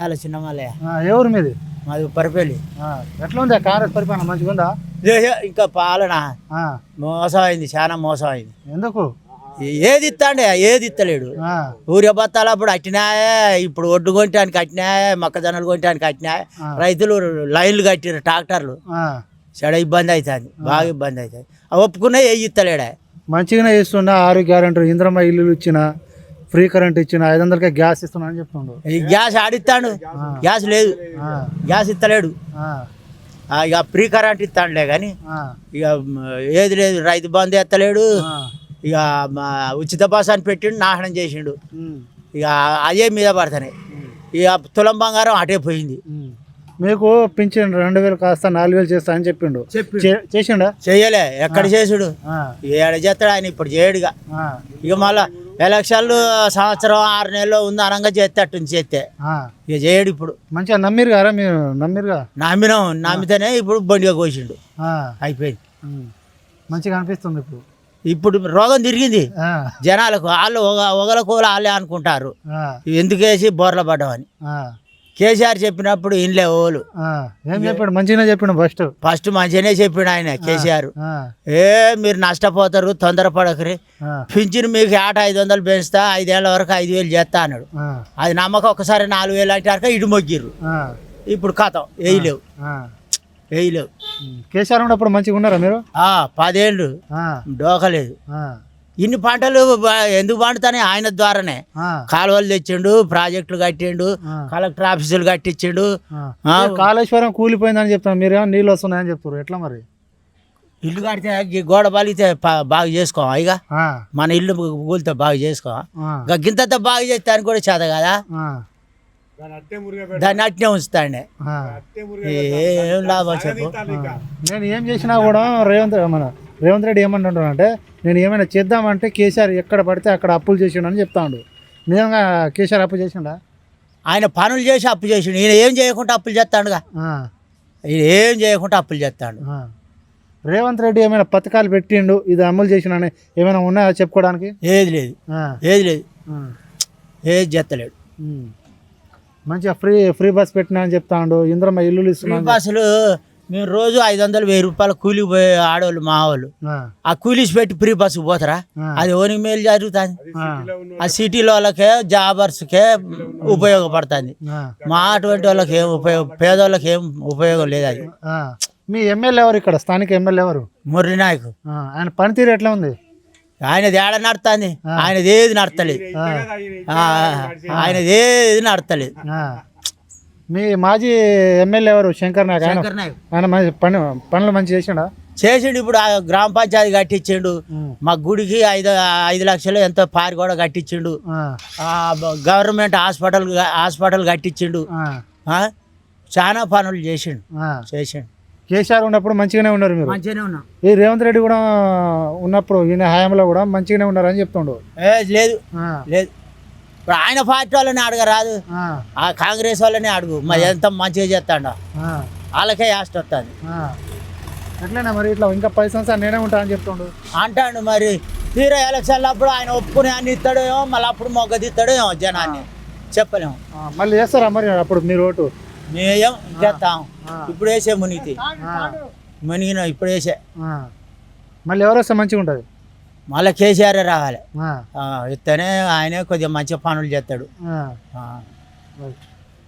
చాలా చిన్న మల్లయ్య. ఎవరు మీది? మాది పరిపల్లి. ఎట్లా ఉంది కాంగ్రెస్ పరిపాలన మంచిగా ఉందా? ఇంకా పాలన మోసం అయింది, చాలా మోసం అయింది. ఎందుకు? ఏది ఇస్తాండే, ఏది ఇస్తలేడు. ఊరి బత్తాలు అప్పుడు అట్టినాయే, ఇప్పుడు ఒడ్డు కొట్టడానికి అట్టినాయే, మొక్కజొన్నలు కొట్టడానికి అట్టినాయే. రైతులు లైన్లు కట్టిరు, ట్రాక్టర్లు. చాలా ఇబ్బంది అవుతుంది, బాగా ఇబ్బంది అవుతుంది. ఒప్పుకున్నా ఏ ఇస్తలేడా. మంచిగానే ఇస్తున్నా, 6 గ్యారెంటీ, ఇంద్రమ్మ ఇల్లు ఇచ్చిన, ఫ్రీ కరెంట్ ఇచ్చిన, 500కే గ్యాస్ ఇస్తున్నా అని చెప్తుండు. ఈ గ్యాస్ ఆడిస్తాడు, గ్యాస్ లేదు, గ్యాస్ ఇస్తలేడు. ఇక ఫ్రీ కరెంట్ ఇస్తాడులే కానీ ఇక ఏది లేదు. రైతు బంధు ఎత్తలేడు. ఇక ఉచిత బస్ అని పెట్టిండు, నాశనం చేసిండు. ఇక అదే మీద పడతాయి. ఇక తులం బంగారం అటే పోయింది. మీకు పింఛన్ 2000 కాస్త 4000 చేస్తా అని చెప్పిండు. చేసిండా? చెయ్యలే, ఎక్కడ చేసుడు, ఏడ చేస్తాడు ఆయన. ఇప్పుడు చేయడుగా. ఇక మళ్ళా ఎలక్షన్లు సంవత్సరం 6 నెలలు ఉంది అనంగా చేస్తే అట్టు చేస్తే ఇక చేయడు. ఇప్పుడు మంచిగా నమ్మిరు కదా మీరు? నమ్మితేనే ఇప్పుడు బండిగా కోసిండు, అయిపోయింది. మంచిగా అనిపిస్తుంది. ఇప్పుడు రోగం తిరిగింది జనాలకు. వాళ్ళు ఒకళ్ళకోలు వాళ్ళే అనుకుంటారు ఎందుకు వేసి బోర్ల పడ్డామని. కేసీఆర్ చెప్పినప్పుడు ఇన్లే ఓలు ఏం చెప్పాడు? మంచిగానే చెప్పాడు. ఫస్ట్ మంచిగానే చెప్పాడు ఆయన కేసీఆర్. మీరు నష్టపోతారు, తొందరపడకరి, పింఛను మీకు ఏటా 500 పెంచుతా, 5 ఏళ్ల వరకు 5000 చేస్తా అన్నాడు. అది నమ్మకం. ఒకసారి 4000 అంటే ఇటు మొగ్గిర్రు. ఇప్పుడు కథం వేయలేవు. కేసీఆర్ ఉన్నప్పుడు మంచిగా ఉన్నారా మీరు? 10 ఏళ్ళు డోకలేదు. ఇన్ని పంటలు ఎందుకు పండుతానే? ఆయన ద్వారానే కాలువలు తెచ్చిండు, ప్రాజెక్టులు కట్టిండు, కలెక్టర్ ఆఫీసులు కట్టించిండు. కాళేశ్వరం కూలిపోయిందని చెప్తాను, మీరేమో నీళ్ళు వస్తున్నాయని చెప్తారు. ఎట్లా మరి? ఇల్లు కడితే గోడ బలితే బాగా చేసుకోవా? ఇక మన ఇల్లు కూలితే బాగా చేసుకోవా? గింత బాగా చేస్తే అని కూడా చేత కదా. దాన్ని అట్నే ఉంచుతాండే, ఏం లాభం చెప్పు. నేను ఏం చేసినా కూడా రేవంత్ రెడ్డి ఏమంటుంటాడు అంటే, నేను ఏమైనా చేద్దామంటే కేసీఆర్ ఎక్కడ పడితే అక్కడ అప్పులు చేసిండు అని చెప్తాడు. నిజంగా కేసీఆర్ అప్పు చేసిండా? ఆయన పనులు చేసి అప్పు చేసిండు. ఈయన ఏం చేయకుండా అప్పులు చేస్తాడుగా. ఈయన ఏం చేయకుండా అప్పులు చేస్తాడు. రేవంత్ రెడ్డి ఏమైనా పథకాలు పెట్టిండు, ఇది అమలు చేసిన ఏమైనా ఉన్నాయా చెప్పుకోవడానికి? ఏది లేదు, ఏది చేస్తలేడు. మంచిగా ఫ్రీ బస్ పెట్టినా అని చెప్తాడు. ఇంద్రమ్మ ఇల్లు ఇస్తున్నా. బస్సులు మేము రోజు 500-1000 రూపాయలు కూలి పోయే ఆడవాళ్ళు మా వాళ్ళు ఆ కూలీస్ పెట్టి ఫ్రీ బస్సుకు పోతారా? అది ఓనికి మేలు జరుగుతుంది. ఆ సిటీలో వాళ్ళకే, జాబర్స్కే ఉపయోగపడుతుంది. మా అటువంటి వాళ్ళకి ఏం ఉపయోగం, పేదవాళ్ళకి ఏం ఉపయోగం లేదు. అది మీ ఎమ్మెల్యే ఎవరు? ఇక్కడ స్థానిక ఎమ్మెల్యే ఎవరు? మురళి నాయక్. ఆయన పనితీరు ఎట్లా ఉంది? ఆయనది ఏడ నడుతుంది, ఆయనది ఏది నడతలేదు. ఆయనది ఏది నడతలేదు. మీ మాజీ ఎమ్మెల్యే ఎవరు? శంకర్ నాయక్. ఆయన పనులు మంచి చేసిండు. ఇప్పుడు గ్రామ పంచాయతీ కట్టించిండు. మా గుడికి 5 లక్షలు ఎంతో పారి కూడా కట్టించిండు. గవర్నమెంట్ హాస్పిటల్ కట్టించిండు. చాలా పనులు చేసిండు. కేసీఆర్ ఉన్నప్పుడు మంచిగానే ఉన్నారు మీరు? మంచిగానే ఉన్నాం. ఈ రేవంత్ రెడ్డి కూడా ఉన్నప్పుడు ఈయన హయాంలో కూడా మంచిగానే ఉన్నారు అని చెప్తుండు. లేదు లేదు, ఇప్పుడు ఆయన పార్టీ వాళ్ళని అడగరాదు, ఆ కాంగ్రెస్ వాళ్ళని అడుగు. మరి ఎంత మంచిగా చేస్తాడు, వాళ్ళకే యాస్ట్ వస్తుంది. ఎట్లయినా మరి ఇట్లా ఇంకా 10 సంవత్సరాలు నేనే ఉంటా అని చెప్తుండు అంటాడు. మరి తీరా ఎలక్షన్లు అప్పుడు ఆయన ఒప్పుకునే అన్ని ఇస్తాడేమో, మళ్ళీ అప్పుడు మొగ్గదిస్తాడేమో జనాన్ని చెప్పలేము. మళ్ళీ చేస్తారా మరి అప్పుడు మీరు ఓటు? మేం చేస్తాం. ఇప్పుడు వేసే మునిగిన ఇప్పుడు వేసే. మళ్ళీ ఎవరు వస్తే మంచిగా ఉంటుంది? మళ్ళీ కేసీఆర్ రావాలి. ఇస్తేనే ఆయనే కొద్దిగా మంచిగా పనులు చేస్తాడు.